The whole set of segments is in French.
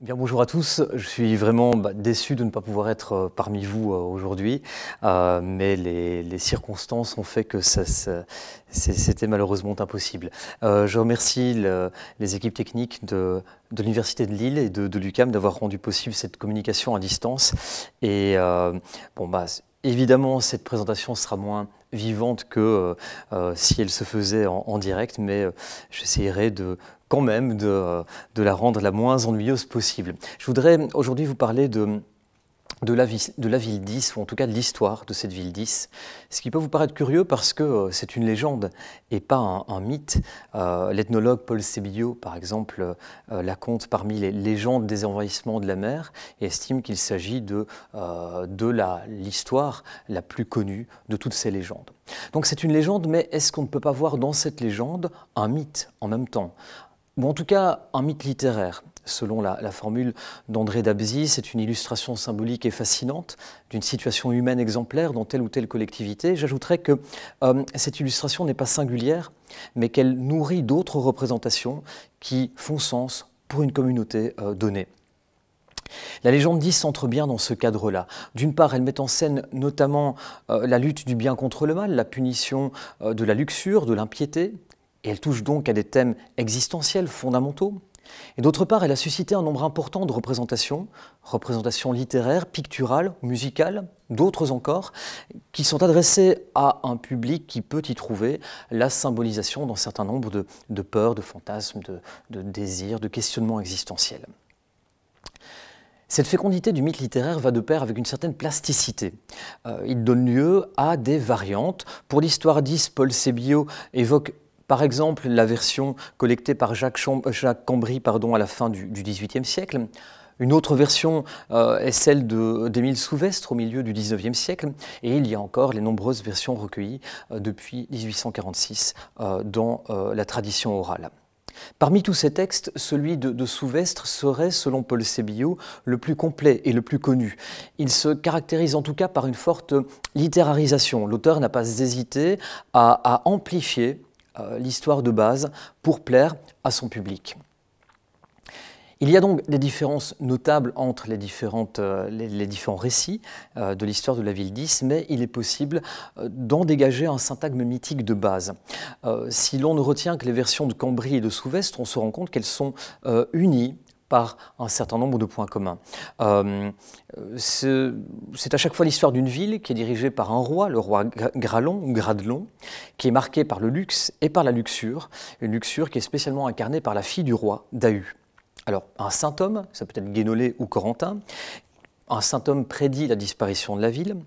Bien, bonjour à tous. Je suis vraiment déçu de ne pas pouvoir être parmi vous aujourd'hui, mais les circonstances ont fait que c'était malheureusement impossible. Je remercie les équipes techniques de l'Université de Lille et de l'UQAM d'avoir rendu possible cette communication à distance. Et évidemment, cette présentation sera moins vivante que si elle se faisait en direct, mais j'essaierai quand même de la rendre la moins ennuyeuse possible. Je voudrais aujourd'hui vous parler de la ville 10, ou en tout cas de l'histoire de cette ville 10, ce qui peut vous paraître curieux parce que c'est une légende et pas un mythe. L'ethnologue Paul Sébillot, par exemple, la compte parmi les légendes des envahissements de la mer et estime qu'il s'agit de l'histoire la plus connue de toutes ces légendes. Donc c'est une légende, mais est-ce qu'on ne peut pas voir dans cette légende un mythe en même temps ? Ou en tout cas un mythe littéraire. Selon la formule d'André Dabzi, c'est une illustration symbolique et fascinante d'une situation humaine exemplaire dans telle ou telle collectivité. J'ajouterais que cette illustration n'est pas singulière, mais qu'elle nourrit d'autres représentations qui font sens pour une communauté donnée. La légende 10 s'entre bien dans ce cadre-là. D'une part, elle met en scène notamment la lutte du bien contre le mal, la punition de la luxure, de l'impiété, et elle touche donc à des thèmes existentiels fondamentaux. Et d'autre part, elle a suscité un nombre important de représentations littéraires, picturales, musicales, d'autres encore, qui sont adressées à un public qui peut y trouver la symbolisation d'un certain nombre de peurs, de fantasmes, de désirs, de questionnements existentiels. Cette fécondité du mythe littéraire va de pair avec une certaine plasticité. Il donne lieu à des variantes. Pour l'histoire 10, Paul Sébillot évoque par exemple la version collectée par Jacques Cambry à la fin du XVIIIe siècle. Une autre version est celle d'Émile Souvestre au milieu du XIXe siècle. Et il y a encore les nombreuses versions recueillies depuis 1846 dans la tradition orale. Parmi tous ces textes, celui de Souvestre serait, selon Paul Sébillot, le plus complet et le plus connu. Il se caractérise en tout cas par une forte littérarisation. L'auteur n'a pas hésité à amplifier l'histoire de base pour plaire à son public. Il y a donc des différences notables entre les différents récits de l'histoire de la ville 10, mais il est possible d'en dégager un syntagme mythique de base. Si l'on ne retient que les versions de Cambry et de Souvestre, on se rend compte qu'elles sont unies par un certain nombre de points communs. C'est à chaque fois l'histoire d'une ville qui est dirigée par un roi, le roi Gralon ou Gradelon, qui est marquée par le luxe et par la luxure, une luxure qui est spécialement incarnée par la fille du roi, Dahu. Alors, un saint homme, ça peut être Guénolé ou Corentin, un saint homme prédit la disparition de la ville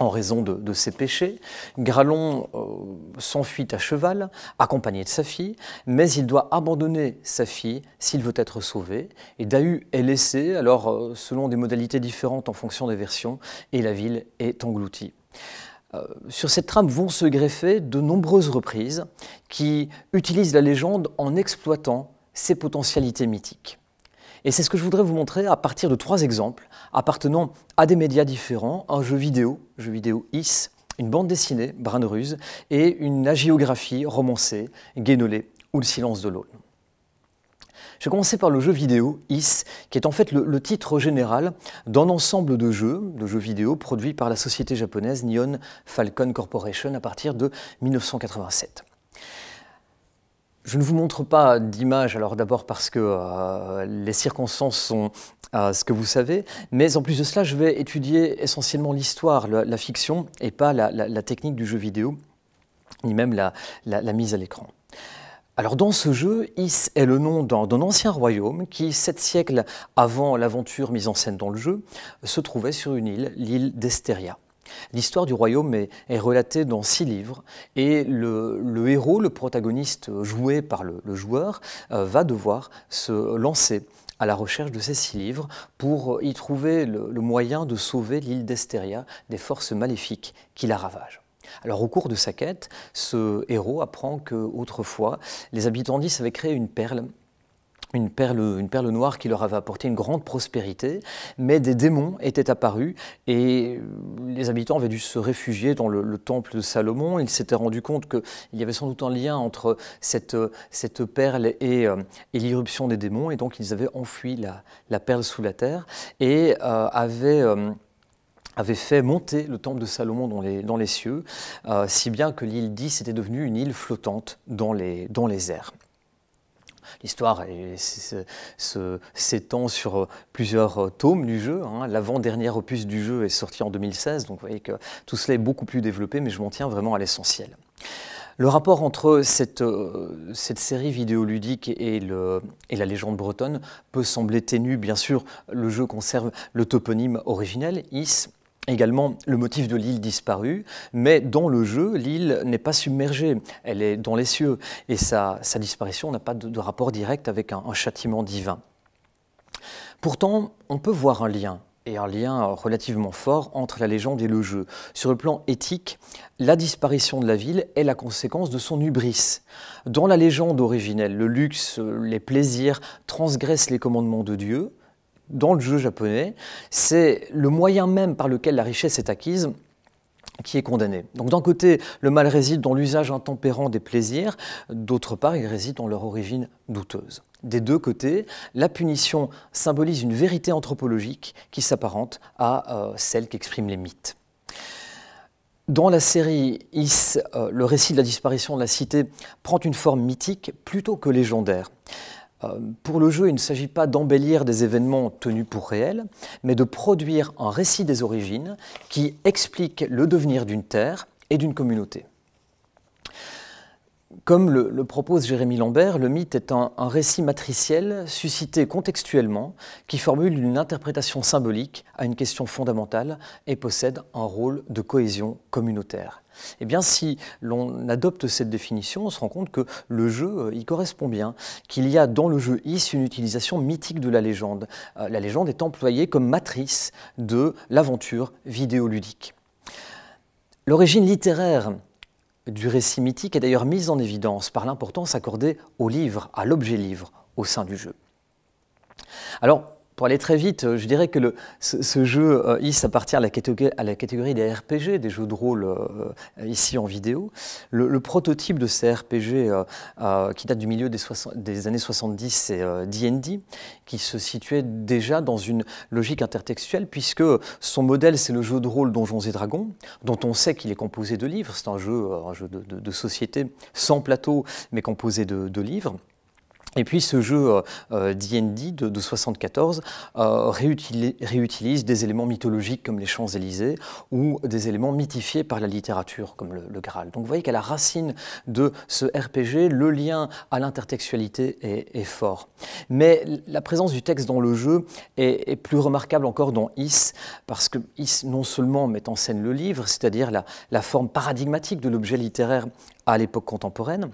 en raison de ses péchés. Gralon s'enfuit à cheval, accompagné de sa fille, mais il doit abandonner sa fille s'il veut être sauvé. Et Dahu est laissé, alors selon des modalités différentes en fonction des versions, et la ville est engloutie. Sur cette trame vont se greffer de nombreuses reprises qui utilisent la légende en exploitant ses potentialités mythiques. Et c'est ce que je voudrais vous montrer à partir de 3 exemples appartenant à des médias différents, un jeu vidéo Is, une bande dessinée, Bran-Ruse, et une hagiographie romancée, Guénolé ou Le silence de l'aune. Je vais commencer par le jeu vidéo Is, qui est en fait le titre général d'un ensemble de jeux vidéo produits par la société japonaise Nihon Falcon Corporation à partir de 1987. Je ne vous montre pas d'image, alors d'abord parce que les circonstances sont ce que vous savez, mais en plus de cela, je vais étudier essentiellement l'histoire, la fiction, et pas la technique du jeu vidéo, ni même la mise à l'écran. Alors dans ce jeu, Is est le nom d'un ancien royaume qui, 7 siècles avant l'aventure mise en scène dans le jeu, se trouvait sur une île, l'île d'Estéria. L'histoire du royaume est relatée dans 6 livres et le héros, le protagoniste joué par le joueur, va devoir se lancer à la recherche de ces 6 livres pour y trouver le moyen de sauver l'île d'Estéria des forces maléfiques qui la ravagent. Alors au cours de sa quête, ce héros apprend qu'autrefois, les habitants d'Is avaient créé une perle une perle noire qui leur avait apporté une grande prospérité, mais des démons étaient apparus et les habitants avaient dû se réfugier dans le temple de Salomon. Ils s'étaient rendus compte qu'il y avait sans doute un lien entre cette perle et l'irruption des démons, et donc ils avaient enfoui la perle sous la terre et avaient fait monter le temple de Salomon dans les cieux, si bien que l'île d'Is était devenue une île flottante dans les airs. L'histoire s'étend sur plusieurs tomes du jeu. L'avant-dernier opus du jeu est sorti en 2016, donc vous voyez que tout cela est beaucoup plus développé, mais je m'en tiens vraiment à l'essentiel. Le rapport entre cette série vidéoludique et la légende bretonne peut sembler ténu. Bien sûr, le jeu conserve le toponyme originel, Is, également le motif de l'île disparue, mais dans le jeu, l'île n'est pas submergée, elle est dans les cieux, et sa disparition n'a pas de rapport direct avec un châtiment divin. Pourtant, on peut voir un lien, et un lien relativement fort entre la légende et le jeu. Sur le plan éthique, la disparition de la ville est la conséquence de son hubris. Dans la légende originelle, le luxe, les plaisirs transgressent les commandements de Dieu. Dans le jeu japonais, c'est le moyen même par lequel la richesse est acquise qui est condamné. Donc d'un côté, le mal réside dans l'usage intempérant des plaisirs, d'autre part, il réside dans leur origine douteuse. Des deux côtés, la punition symbolise une vérité anthropologique qui s'apparente à celle qu'expriment les mythes. Dans la série Is, le récit de la disparition de la cité prend une forme mythique plutôt que légendaire. Pour le jeu, il ne s'agit pas d'embellir des événements tenus pour réels, mais de produire un récit des origines qui explique le devenir d'une terre et d'une communauté. Comme le propose Jérémy Lambert, le mythe est un récit matriciel suscité contextuellement qui formule une interprétation symbolique à une question fondamentale et possède un rôle de cohésion communautaire. Eh bien, si l'on adopte cette définition, on se rend compte que le jeu y correspond bien, qu'il y a dans le jeu Is une utilisation mythique de la légende. La légende est employée comme matrice de l'aventure vidéoludique. L'origine littéraire du récit mythique est d'ailleurs mise en évidence par l'importance accordée au livre, à l'objet livre, au sein du jeu. Alors, pour aller très vite, je dirais que ce jeu Is appartient à la catégorie des RPG, des jeux de rôle ici en vidéo. Le prototype de ces RPG qui date du milieu des années 70, c'est D&D, qui se situait déjà dans une logique intertextuelle, puisque son modèle, c'est le jeu de rôle Donjons et Dragons, dont on sait qu'il est composé de livres. C'est un jeu de société sans plateau, mais composé de livres. Et puis ce jeu D&D de 1974 réutilise des éléments mythologiques comme les Champs-Élysées ou des éléments mythifiés par la littérature comme le Graal. Donc vous voyez qu'à la racine de ce RPG, le lien à l'intertextualité est fort. Mais la présence du texte dans le jeu est plus remarquable encore dans Is, parce que Is non seulement met en scène le livre, c'est-à-dire la forme paradigmatique de l'objet littéraire à l'époque contemporaine,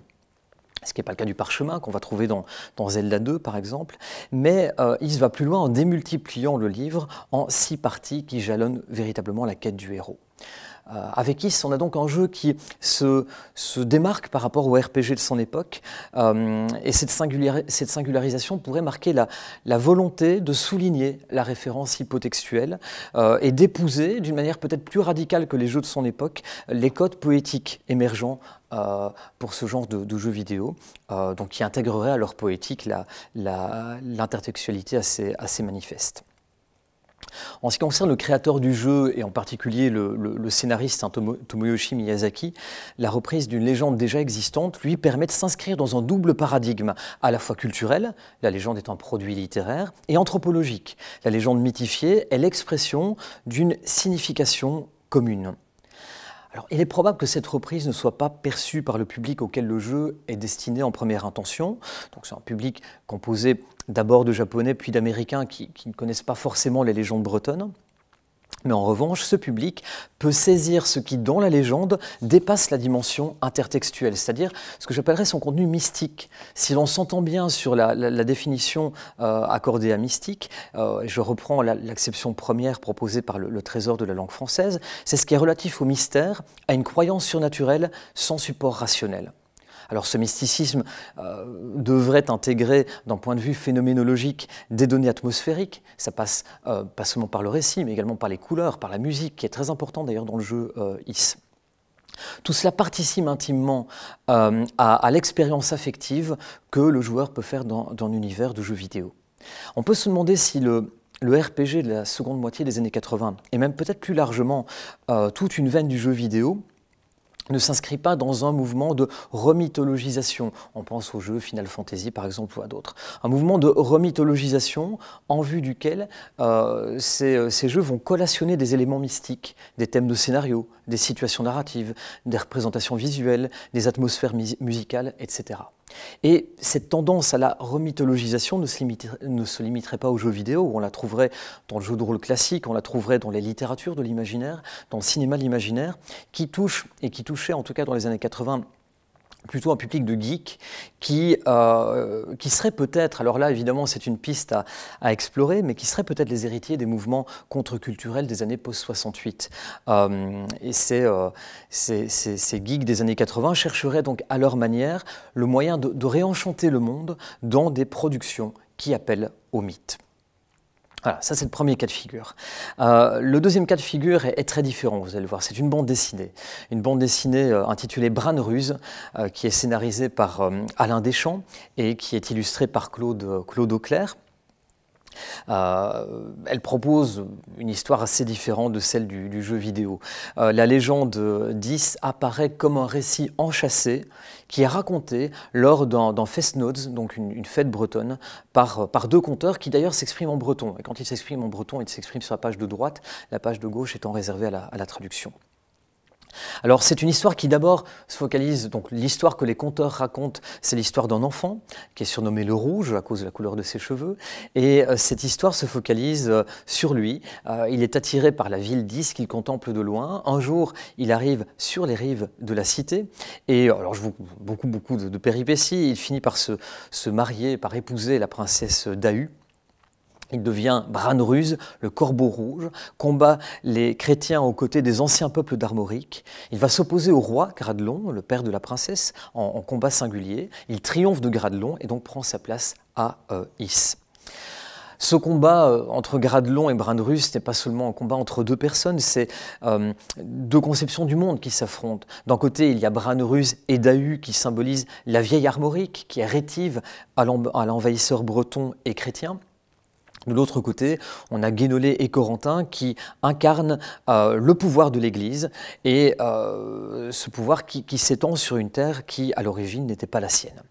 ce qui n'est pas le cas du parchemin qu'on va trouver dans Zelda 2 par exemple, mais il va plus loin en démultipliant le livre en 6 parties qui jalonnent véritablement la quête du héros. Avec Is, on a donc un jeu qui se démarque par rapport au RPG de son époque, et cette singularisation pourrait marquer la volonté de souligner la référence hypotextuelle et d'épouser, d'une manière peut-être plus radicale que les jeux de son époque, les codes poétiques émergents pour ce genre de jeux vidéo, donc qui intégrerait à leur poétique l'intertextualité assez manifeste. En ce qui concerne le créateur du jeu, et en particulier le scénariste Tomoyoshi Miyazaki, la reprise d'une légende déjà existante lui permet de s'inscrire dans un double paradigme, à la fois culturel, la légende est un produit littéraire, et anthropologique. La légende mythifiée est l'expression d'une signification commune. Alors, il est probable que cette reprise ne soit pas perçue par le public auquel le jeu est destiné en première intention. Donc, c'est un public composé d'abord de Japonais puis d'Américains qui ne connaissent pas forcément les légendes bretonnes. Mais en revanche, ce public peut saisir ce qui, dans la légende, dépasse la dimension intertextuelle, c'est-à-dire ce que j'appellerais son contenu mystique. Si l'on s'entend bien sur la définition accordée à mystique, je reprends l'acception première proposée par le Trésor de la langue française, c'est ce qui est relatif au mystère, à une croyance surnaturelle sans support rationnel. Alors ce mysticisme devrait intégrer, d'un point de vue phénoménologique, des données atmosphériques. Ça passe pas seulement par le récit, mais également par les couleurs, par la musique, qui est très important d'ailleurs dans le jeu Is. Tout cela participe intimement à l'expérience affective que le joueur peut faire dans l'univers de jeux vidéo. On peut se demander si le RPG de la seconde moitié des années 80, et même peut-être plus largement toute une veine du jeu vidéo, ne s'inscrit pas dans un mouvement de remythologisation. On pense aux jeux Final Fantasy par exemple ou à d'autres. Un mouvement de remythologisation en vue duquel ces jeux vont collationner des éléments mystiques, des thèmes de scénario, des situations narratives, des représentations visuelles, des atmosphères musicales, etc. Et cette tendance à la remythologisation ne se limiterait pas aux jeux vidéo, où on la trouverait dans le jeu de rôle classique, on la trouverait dans les littératures de l'imaginaire, dans le cinéma de l'imaginaire, qui touche, et qui touchait en tout cas dans les années 80, plutôt un public de geeks qui serait peut-être, alors là évidemment c'est une piste à explorer, mais qui serait peut-être les héritiers des mouvements contre-culturels des années post-68. Et ces geeks des années 80 chercheraient donc à leur manière le moyen de réenchanter le monde dans des productions qui appellent au mythe. Voilà, ça c'est le premier cas de figure. Le deuxième cas de figure est très différent, vous allez voir, c'est une bande dessinée. Une bande dessinée intitulée Bran Ruse, qui est scénarisée par Alain Deschamps et qui est illustrée par Claude Auclair. Elle propose une histoire assez différente de celle du jeu vidéo. La légende d'Is apparaît comme un récit enchâssé qui est raconté lors d'un festnoz, donc une fête bretonne, par deux conteurs qui d'ailleurs s'expriment en breton. Et quand ils s'expriment en breton, ils s'expriment sur la page de droite, la page de gauche étant réservée à la traduction. Alors c'est une histoire qui d'abord se focalise, donc l'histoire que les conteurs racontent, c'est l'histoire d'un enfant qui est surnommé le Rouge à cause de la couleur de ses cheveux, et cette histoire se focalise sur lui. Il est attiré par la ville d'Is qu'il contemple de loin. Un jour, il arrive sur les rives de la cité, et alors beaucoup de péripéties, il finit par se marier, par épouser la princesse Dahu. Il devient Bran Ruse, le corbeau rouge, combat les chrétiens aux côtés des anciens peuples d'Armorique. Il va s'opposer au roi Gradelon, le père de la princesse, en combat singulier. Il triomphe de Gradelon et donc prend sa place à Is. Ce combat entre Gradelon et Bran Ruse n'est pas seulement un combat entre deux personnes, c'est deux conceptions du monde qui s'affrontent. D'un côté, il y a Bran Ruse et Dahu qui symbolisent la vieille Armorique, qui est rétive à l'envahisseur breton et chrétien. De l'autre côté, on a Guénolé et Corentin qui incarnent le pouvoir de l'Église et ce pouvoir qui s'étend sur une terre qui, à l'origine, n'était pas la sienne.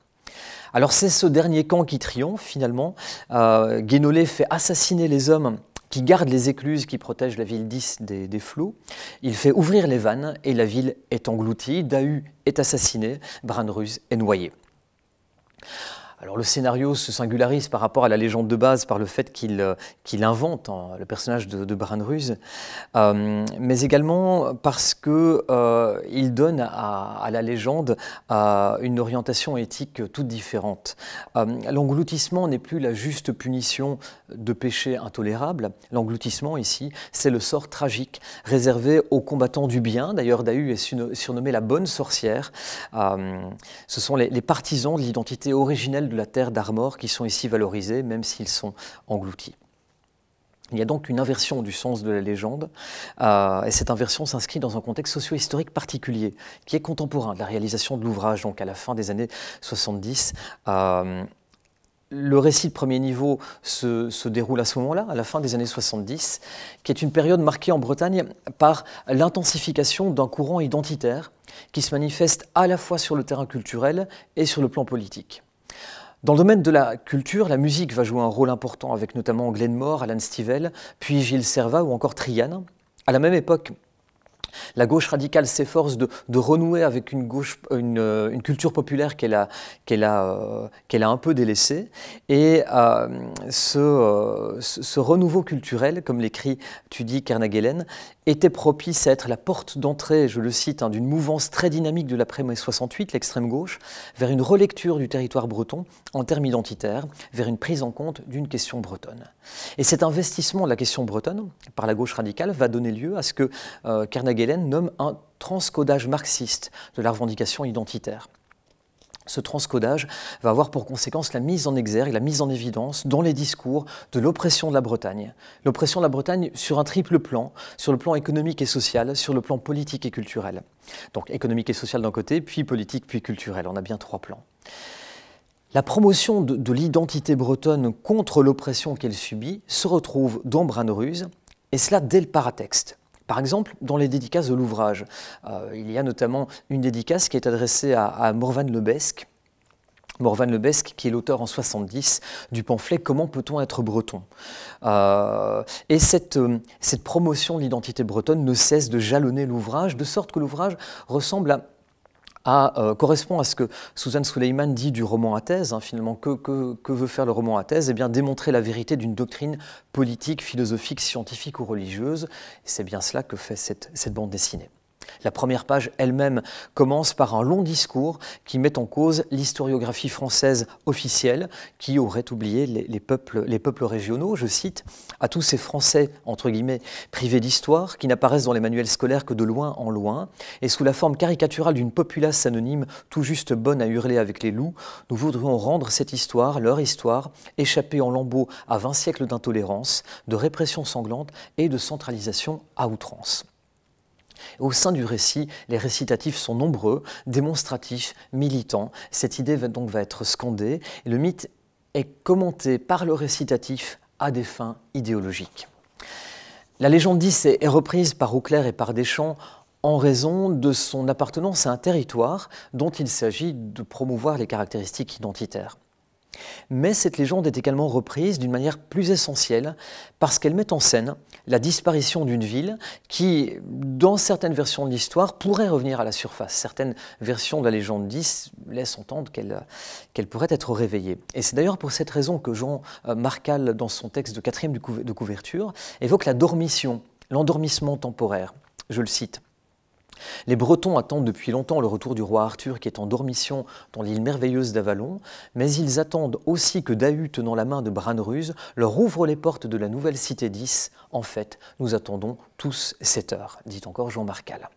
Alors c'est ce dernier camp qui triomphe finalement. Guénolé fait assassiner les hommes qui gardent les écluses qui protègent la ville d'Is des flots. Il fait ouvrir les vannes et la ville est engloutie. Dahu est assassiné, Bran Ruse est noyé. Alors le scénario se singularise par rapport à la légende de base par le fait qu'il invente le personnage de Bran Ruse, mais également parce qu'il donne à la légende une orientation éthique toute différente. L'engloutissement n'est plus la juste punition de péchés intolérables. L'engloutissement ici, c'est le sort tragique réservé aux combattants du bien. D'ailleurs, Dahu est surnommée la bonne sorcière. Ce sont les partisans de l'identité originelle de la terre d'Armor qui sont ici valorisés, même s'ils sont engloutis. Il y a donc une inversion du sens de la légende, et cette inversion s'inscrit dans un contexte socio-historique particulier, qui est contemporain de la réalisation de l'ouvrage, donc à la fin des années 70. Le récit de premier niveau se déroule à ce moment-là, à la fin des années 70, qui est une période marquée en Bretagne par l'intensification d'un courant identitaire qui se manifeste à la fois sur le terrain culturel et sur le plan politique. Dans le domaine de la culture, la musique va jouer un rôle important avec notamment Glenn Moore, Alan Stivell, puis Gilles Servat ou encore Trian. À la même époque, la gauche radicale s'efforce de renouer avec une culture populaire qu'elle a un peu délaissée. Et ce renouveau culturel, comme l'écrit Tudy Kernaguelen, était propice à être la porte d'entrée, je le cite, d'une mouvance très dynamique de l'après-mai 68, l'extrême gauche, vers une relecture du territoire breton en termes identitaires, vers une prise en compte d'une question bretonne. Et cet investissement de la question bretonne par la gauche radicale va donner lieu à ce que Kernaguelen nomme un transcodage marxiste de la revendication identitaire. Ce transcodage va avoir pour conséquence la mise en exergue, la mise en évidence dans les discours de l'oppression de la Bretagne. L'oppression de la Bretagne sur un triple plan, sur le plan économique et social, sur le plan politique et culturel. Donc économique et social d'un côté, puis politique, puis culturel. On a bien 3 plans. La promotion de l'identité bretonne contre l'oppression qu'elle subit se retrouve dans Bran-Ruse, et cela dès le paratexte. Par exemple, dans les dédicaces de l'ouvrage, il y a notamment une dédicace qui est adressée à Morvan Lebesque. Morvan Lebesque, qui est l'auteur en 70 du pamphlet « Comment peut-on être breton ?» Et cette promotion de l'identité bretonne ne cesse de jalonner l'ouvrage, de sorte que l'ouvrage ressemble correspond à ce que Suzanne Suleiman dit du roman à thèse. Finalement, que veut faire le roman à thèse? Eh bien, démontrer la vérité d'une doctrine politique, philosophique, scientifique ou religieuse. C'est bien cela que fait cette bande dessinée. La première page elle-même commence par un long discours qui met en cause l'historiographie française officielle qui aurait oublié les peuples régionaux. Je cite « À tous ces Français, entre guillemets, privés d'histoire, qui n'apparaissent dans les manuels scolaires que de loin en loin, et sous la forme caricaturale d'une populace anonyme tout juste bonne à hurler avec les loups, nous voudrions rendre cette histoire, leur histoire, échappée en lambeaux à 20 siècles d'intolérance, de répression sanglante et de centralisation à outrance. » Au sein du récit, les récitatifs sont nombreux, démonstratifs, militants. Cette idée va être scandée. Et le mythe est commenté par le récitatif à des fins idéologiques. La légende d'Is est reprise par Auclair et par Deschamps en raison de son appartenance à un territoire dont il s'agit de promouvoir les caractéristiques identitaires. Mais cette légende est également reprise d'une manière plus essentielle parce qu'elle met en scène la disparition d'une ville qui, dans certaines versions de l'histoire, pourrait revenir à la surface. Certaines versions de la légende d'Is laissent entendre qu'elle pourrait être réveillée. Et c'est d'ailleurs pour cette raison que Jean Marcal, dans son texte de 4e de couverture, évoque la dormition, l'endormissement temporaire. Je le cite. Les Bretons attendent depuis longtemps le retour du roi Arthur qui est en dormition dans l'île merveilleuse d'Avalon, mais ils attendent aussi que Dahu, tenant la main de Bran-Ruse, leur ouvre les portes de la nouvelle cité d'Is. En fait, nous attendons tous cette heure, dit encore Jean Marcal.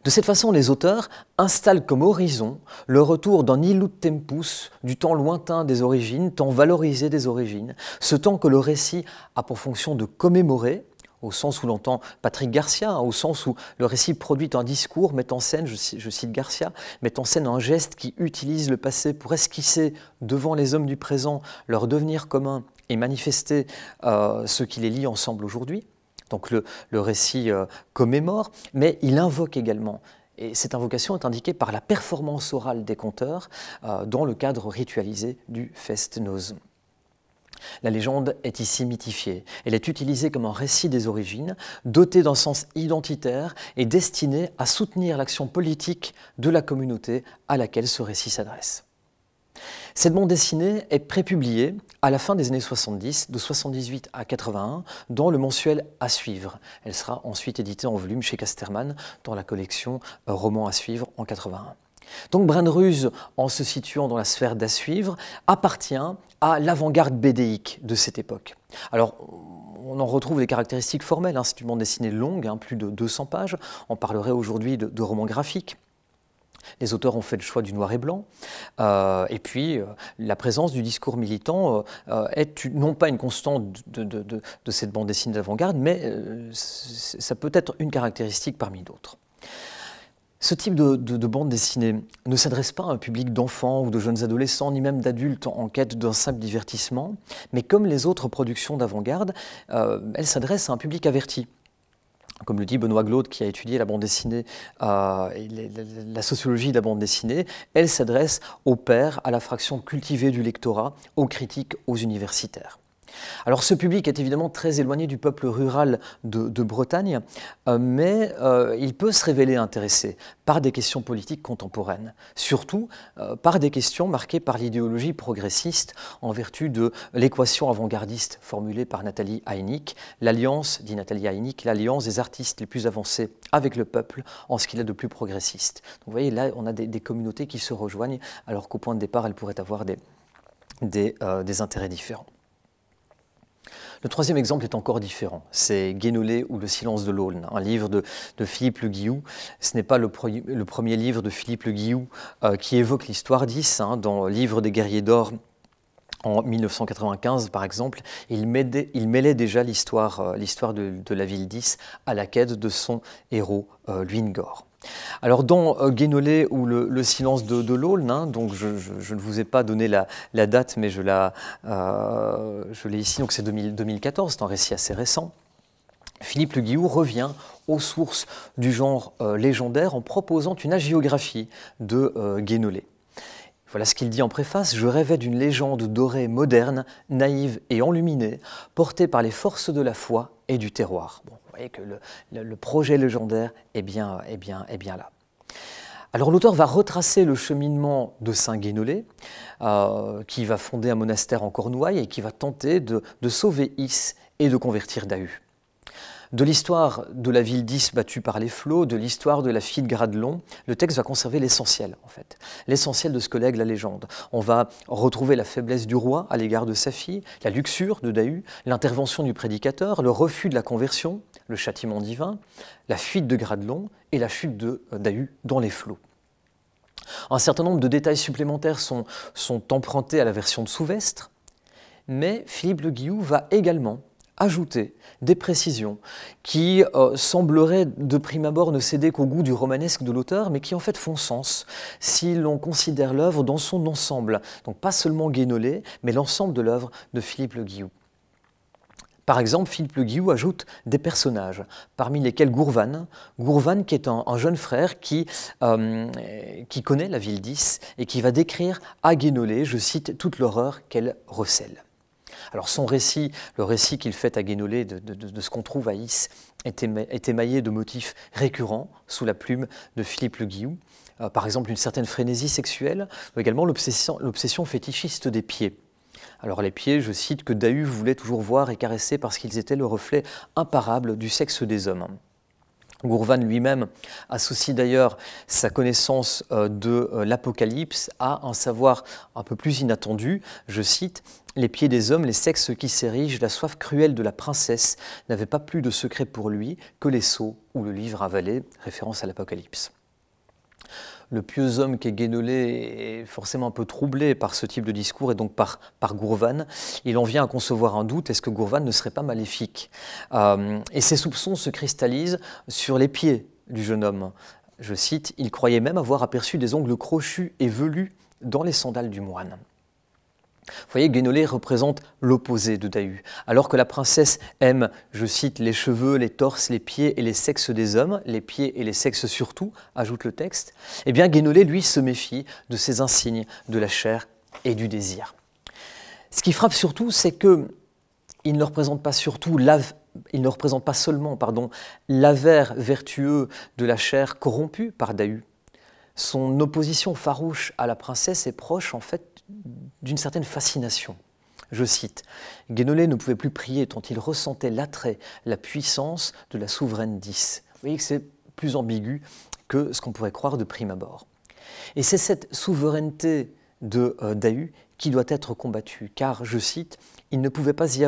De cette façon, les auteurs installent comme horizon le retour d'un illud tempus, du temps lointain des origines, temps valorisé des origines, ce temps que le récit a pour fonction de commémorer, au sens où l'entend Patrick Garcia, au sens où le récit produit un discours, met en scène, je cite Garcia, met en scène un geste qui utilise le passé pour esquisser devant les hommes du présent leur devenir commun et manifester ce qui les lie ensemble aujourd'hui. Donc le récit commémore, mais il invoque également. Et cette invocation est indiquée par la performance orale des conteurs dans le cadre ritualisé du Festnoz. La légende est ici mythifiée. Elle est utilisée comme un récit des origines, doté d'un sens identitaire et destiné à soutenir l'action politique de la communauté à laquelle ce récit s'adresse. Cette bande dessinée est prépubliée à la fin des années 70, de 78 à 81, dans le mensuel À suivre. Elle sera ensuite éditée en volume chez Casterman dans la collection Romans à suivre en 81. Donc Bran-Ruse, en se situant dans la sphère d'À suivre, appartient à l'avant-garde bédéique de cette époque. Alors, on en retrouve les caractéristiques formelles, c'est une bande dessinée longue, plus de 200 pages. On parlerait aujourd'hui de romans graphiques. Les auteurs ont fait le choix du noir et blanc. Et puis, la présence du discours militant est non pas une constante de cette bande dessinée d'avant-garde, mais ça peut être une caractéristique parmi d'autres. Ce type de bande dessinée ne s'adresse pas à un public d'enfants ou de jeunes adolescents, ni même d'adultes en quête d'un simple divertissement, mais comme les autres productions d'avant-garde, elle s'adresse à un public averti. Comme le dit Benoît Glaude, qui a étudié la bande dessinée et la sociologie de la bande dessinée, elle s'adresse aux pairs, à la fraction cultivée du lectorat, aux critiques, aux universitaires. Alors ce public est évidemment très éloigné du peuple rural de Bretagne, mais il peut se révéler intéressé par des questions politiques contemporaines, surtout par des questions marquées par l'idéologie progressiste en vertu de l'équation avant-gardiste formulée par Nathalie Haynick, l'alliance, dit Nathalie Haynick, l'alliance des artistes les plus avancés avec le peuple en ce qu'il a de plus progressiste. Donc vous voyez, là on a des communautés qui se rejoignent alors qu'au point de départ elles pourraient avoir des intérêts différents. Le troisième exemple est encore différent, c'est Guénolé ou Le silence de l'Aulne, un livre de Philippe Le Guillou. Ce n'est pas le premier livre de Philippe Le Guillou qui évoque l'histoire d'Is. Dans le livre des guerriers d'or, en 1995, par exemple, il mêlait déjà l'histoire de la ville d'Is à la quête de son héros, Luingor. Alors dans Guénolé ou le silence de l'Aulne, donc je ne vous ai pas donné la date, mais je l'ai ici, donc c'est 2014, c'est un récit assez récent. Philippe Le Guillou revient aux sources du genre légendaire en proposant une hagiographie de Guénolé. Voilà ce qu'il dit en préface: « Je rêvais d'une légende dorée, moderne, naïve et enluminée, portée par les forces de la foi et du terroir. » Bon, vous voyez que le projet légendaire est bien là. Alors l'auteur va retracer le cheminement de Saint Guénolé, qui va fonder un monastère en Cornouailles et qui va tenter de sauver Is et de convertir Dahu. De l'histoire de la ville d'Is battue par les flots, de l'histoire de la fille de Gradelon, le texte va conserver l'essentiel, en fait. L'essentiel de ce que lègue la légende. On va retrouver la faiblesse du roi à l'égard de sa fille, la luxure de Dahu, l'intervention du prédicateur, le refus de la conversion, le châtiment divin, la fuite de Gradelon et la chute de Dahu dans les flots. Un certain nombre de détails supplémentaires sont empruntés à la version de Souvestre, mais Philippe Le Guillou va également ajouter des précisions qui sembleraient de prime abord ne céder qu'au goût du romanesque de l'auteur, mais qui en fait font sens si l'on considère l'œuvre dans son ensemble. Donc pas seulement Guénolé, mais l'ensemble de l'œuvre de Philippe Le Guillou. Par exemple, Philippe Le Guillou ajoute des personnages, parmi lesquels Gourvan. Gourvan qui est un jeune frère qui connaît la ville d'Is et qui va décrire à Guénolé, je cite, toute l'horreur qu'elle recèle. Alors son récit, le récit qu'il fait à Guénolé de ce qu'on trouve à Is, est émaillé de motifs récurrents sous la plume de Philippe Le Guillou. Par exemple, une certaine frénésie sexuelle, ou également l'obsession fétichiste des pieds. Alors les pieds, je cite, que Dahu voulait toujours voir et caresser parce qu'ils étaient le reflet imparable du sexe des hommes. Gourvan lui-même associe d'ailleurs sa connaissance de l'Apocalypse à un savoir un peu plus inattendu. Je cite: « Les pieds des hommes, les sexes qui s'érigent, la soif cruelle de la princesse n'avaient pas plus de secret pour lui que les seaux ou le livre avalé », référence à l'Apocalypse. Le pieux homme qu'est Guénolé est forcément un peu troublé par ce type de discours et donc par Gourvan. Il en vient à concevoir un doute: est-ce que Gourvan ne serait pas maléfique? Et ses soupçons se cristallisent sur les pieds du jeune homme. Je cite: « Il croyait même avoir aperçu des ongles crochus et velus dans les sandales du moine. » Vous voyez, Guénolé représente l'opposé de Dahu. Alors que la princesse aime, je cite, les cheveux, les torses, les pieds et les sexes des hommes, les pieds et les sexes surtout, ajoute le texte, eh bien Guénolé, lui, se méfie de ces insignes de la chair et du désir. Ce qui frappe surtout, c'est qu'il ne représente pas seulement l'avers vertueux de la chair corrompue par Dahu. Son opposition farouche à la princesse est proche, en fait, d'une certaine fascination. Je cite: « Guénolé ne pouvait plus prier tant il ressentait l'attrait, la puissance de la souveraine d'Is. » Vous voyez que c'est plus ambigu que ce qu'on pourrait croire de prime abord. Et c'est cette souveraineté de Dahu qui doit être combattue, car, je cite, « il ne pouvait y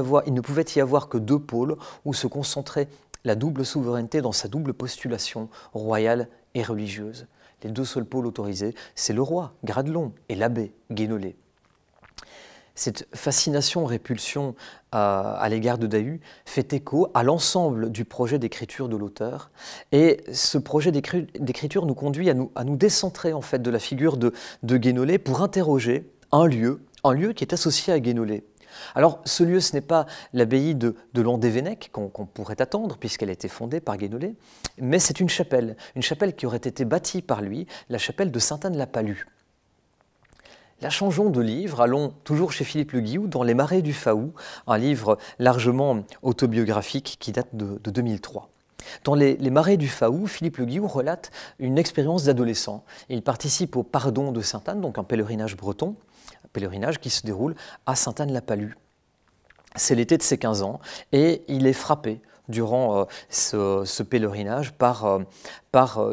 avoir que deux pôles où se concentrait la double souveraineté dans sa double postulation royale et religieuse. Les deux seuls pôles autorisés, c'est le roi, Gradelon, et l'abbé, Guénolé. » Cette fascination-répulsion à l'égard de Dahu fait écho à l'ensemble du projet d'écriture de l'auteur. Et ce projet d'écriture nous conduit à nous décentrer en fait, de la figure de Guénolé pour interroger un lieu qui est associé à Guénolé. Alors, ce lieu, ce n'est pas l'abbaye de Landévennec qu'on pourrait attendre, puisqu'elle a été fondée par Guénolé, mais c'est une chapelle qui aurait été bâtie par lui, la chapelle de Sainte-Anne-la-Palud. Là, changeons de livre, allons toujours chez Philippe Le Guillou, dans Les Marais du Faou, un livre largement autobiographique qui date de 2003. Dans les Marais du Faou, Philippe Le Guillou relate une expérience d'adolescent. Il participe au Pardon de Sainte-Anne, donc un pèlerinage breton, un pèlerinage qui se déroule à Sainte-Anne-la-Palud. C'est l'été de ses 15 ans et il est frappé durant ce pèlerinage par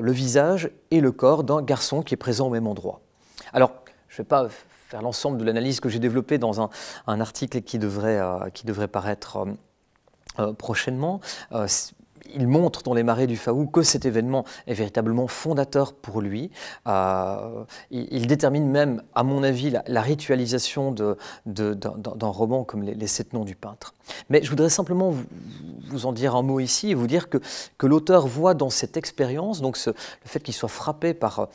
le visage et le corps d'un garçon qui est présent au même endroit. Alors, je ne vais pas faire l'ensemble de l'analyse que j'ai développée dans un article qui devrait paraître prochainement. Il montre dans Les Marais du Faou que cet événement est véritablement fondateur pour lui. Il détermine même, à mon avis, la ritualisation d'un roman comme les 7 noms du peintre. Mais je voudrais simplement vous en dire un mot ici et vous dire que l'auteur voit dans cette expérience, donc le fait qu'il soit frappé par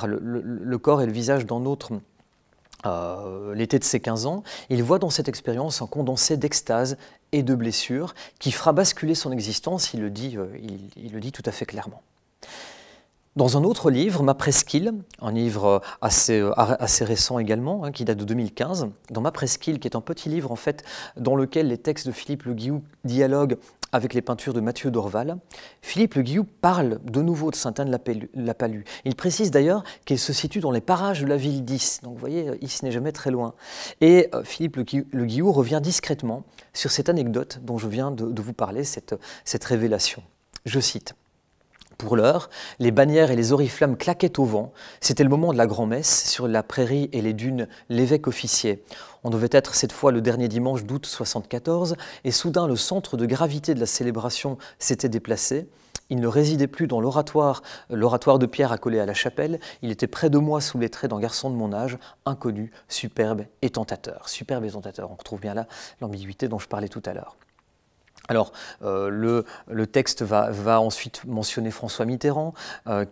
le corps et le visage d'un autre, l'été de ses 15 ans, il voit dans cette expérience un condensé d'extase et de blessures qui fera basculer son existence, il le dit tout à fait clairement. Dans un autre livre, Ma presqu'île, un livre assez récent également, qui date de 2015, dans Ma presqu'île, qui est un petit livre en fait, dans lequel les textes de Philippe Le Guillou dialoguent avec les peintures de Mathieu Dorval, Philippe Le Guillou parle de nouveau de Sainte-Anne-la-Palud. Il précise d'ailleurs qu'elle se situe dans les parages de la ville d'Is, donc vous voyez, Is n'est jamais très loin. Et Philippe Le Guillou revient discrètement sur cette anecdote dont je viens de vous parler, cette révélation. Je cite. Pour l'heure, les bannières et les oriflammes claquaient au vent. C'était le moment de la grand-messe. Sur la prairie et les dunes, l'évêque officiait. On devait être cette fois le dernier dimanche d'août 74, et soudain le centre de gravité de la célébration s'était déplacé. Il ne résidait plus dans l'oratoire de pierre accolé à la chapelle. Il était près de moi sous les traits d'un garçon de mon âge, inconnu, superbe et tentateur. Superbe et tentateur, on retrouve bien là l'ambiguïté dont je parlais tout à l'heure. Alors, le texte va ensuite mentionner François Mitterrand,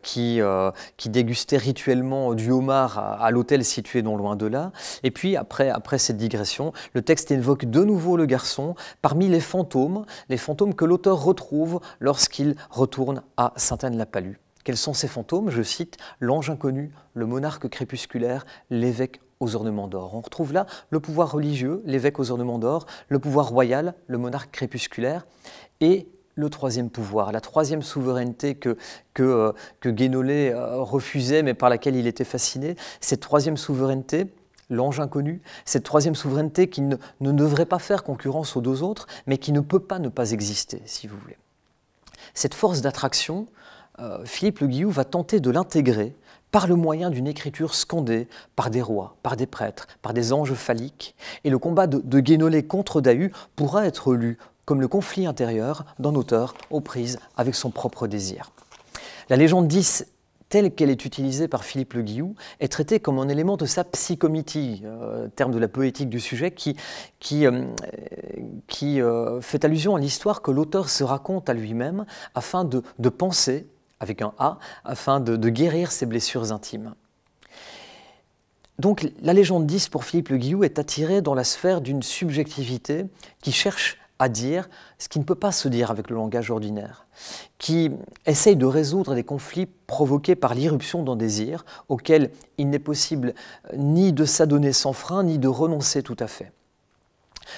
qui dégustait rituellement du homard à l'hôtel situé non loin de là. Et puis, après cette digression, le texte évoque de nouveau le garçon parmi les fantômes que l'auteur retrouve lorsqu'il retourne à Sainte-Anne-la-Palud. Quels sont ces fantômes? Je cite, l'ange inconnu, le monarque crépusculaire, l'évêque aux ornements d'or. On retrouve là le pouvoir religieux, l'évêque aux ornements d'or, le pouvoir royal, le monarque crépusculaire, et le troisième pouvoir, la troisième souveraineté que Guénolé refusait, mais par laquelle il était fasciné. Cette troisième souveraineté, l'ange inconnu, cette troisième souveraineté qui ne devrait pas faire concurrence aux deux autres, mais qui ne peut pas ne pas exister, si vous voulez. Cette force d'attraction, Philippe Le Guillou va tenter de l'intégrer par le moyen d'une écriture scandée par des rois, par des prêtres, par des anges phalliques. Et le combat de Guénolé contre Dahu pourra être lu comme le conflit intérieur d'un auteur aux prises avec son propre désir. La légende d'Is, telle qu'elle est utilisée par Philippe Le Guillou, est traitée comme un élément de sa psychométie, terme de la poétique du sujet, qui fait allusion à l'histoire que l'auteur se raconte à lui-même afin de penser, avec un A, afin de guérir ses blessures intimes. Donc la légende d'Is pour Philippe Le Guillou est attirée dans la sphère d'une subjectivité qui cherche à dire ce qui ne peut pas se dire avec le langage ordinaire, qui essaye de résoudre des conflits provoqués par l'irruption d'un désir auquel il n'est possible ni de s'adonner sans frein, ni de renoncer tout à fait.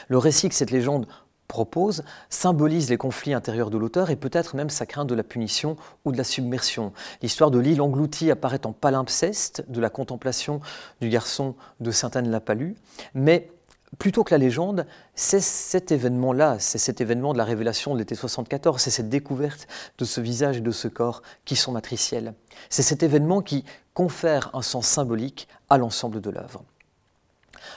Le récit que cette légende propose symbolise les conflits intérieurs de l'auteur et peut-être même sa crainte de la punition ou de la submersion. L'histoire de l'île engloutie apparaît en palimpseste de la contemplation du garçon de Sainte-Anne-la-Palud, mais plutôt que la légende, c'est cet événement-là, c'est cet événement de la révélation de l'été 74, c'est cette découverte de ce visage et de ce corps qui sont matriciels. C'est cet événement qui confère un sens symbolique à l'ensemble de l'œuvre.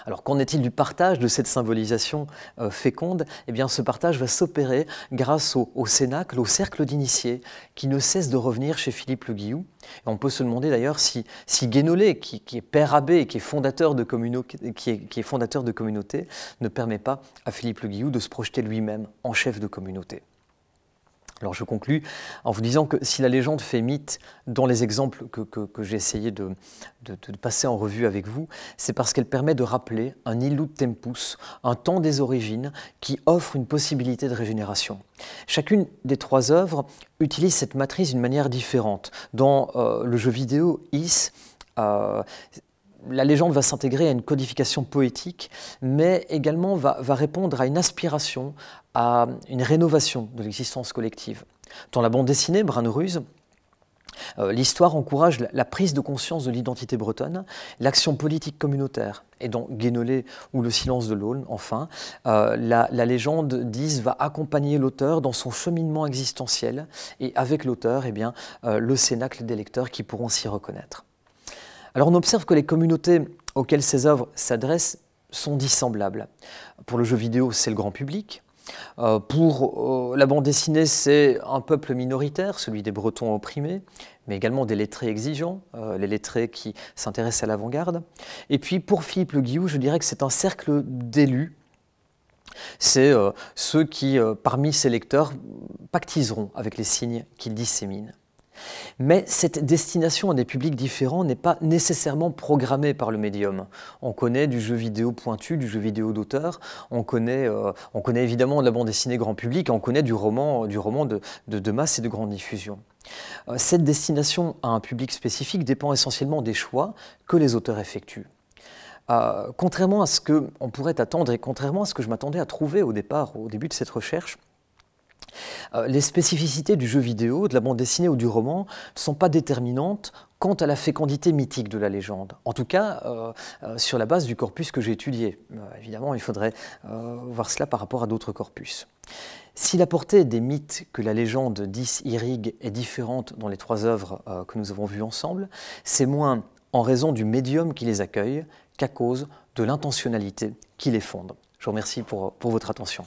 Alors qu'en est-il du partage de cette symbolisation féconde? Eh bien, ce partage va s'opérer grâce au cénacle, au cercle d'initiés, qui ne cesse de revenir chez Philippe Le Guillou. Et on peut se demander d'ailleurs si Guénolé, qui est père abbé et qui est fondateur de communauté, ne permet pas à Philippe Le Guillou de se projeter lui-même en chef de communauté. Alors je conclus en vous disant que si la légende fait mythe dans les exemples que j'ai essayé de passer en revue avec vous, c'est parce qu'elle permet de rappeler un illud tempus, un temps des origines qui offre une possibilité de régénération. Chacune des trois œuvres utilise cette matrice d'une manière différente. Dans le jeu vidéo Is, la légende va s'intégrer à une codification poétique, mais également va répondre à une aspiration, à une rénovation de l'existence collective. Dans la bande dessinée Bran-Ruse, l'histoire encourage la prise de conscience de l'identité bretonne, l'action politique communautaire. Et dans Guénolé ou Le silence de l'Aulne, enfin, la légende d'Is va accompagner l'auteur dans son cheminement existentiel, et avec l'auteur, eh bien, le cénacle des lecteurs qui pourront s'y reconnaître. Alors on observe que les communautés auxquels ces œuvres s'adressent sont dissemblables. Pour le jeu vidéo, c'est le grand public. Pour la bande dessinée, c'est un peuple minoritaire, celui des Bretons opprimés, mais également des lettrés exigeants, les lettrés qui s'intéressent à l'avant-garde. Et puis pour Philippe Le Guillou, je dirais que c'est un cercle d'élus. C'est ceux qui, parmi ses lecteurs, pactiseront avec les signes qu'il dissémine. Mais cette destination à des publics différents n'est pas nécessairement programmée par le médium. On connaît du jeu vidéo pointu, du jeu vidéo d'auteur, on connaît évidemment de la bande dessinée grand public, on connaît du roman de masse et de grande diffusion. Cette destination à un public spécifique dépend essentiellement des choix que les auteurs effectuent. Contrairement à ce qu'on pourrait attendre et contrairement à ce que je m'attendais à trouver au début de cette recherche, les spécificités du jeu vidéo, de la bande dessinée ou du roman ne sont pas déterminantes quant à la fécondité mythique de la légende. En tout cas, sur la base du corpus que j'ai étudié. Évidemment, il faudrait voir cela par rapport à d'autres corpus. Si la portée des mythes que la légende irrigue est différente dans les trois œuvres que nous avons vues ensemble, c'est moins en raison du médium qui les accueille qu'à cause de l'intentionnalité qui les fonde. Je vous remercie pour votre attention.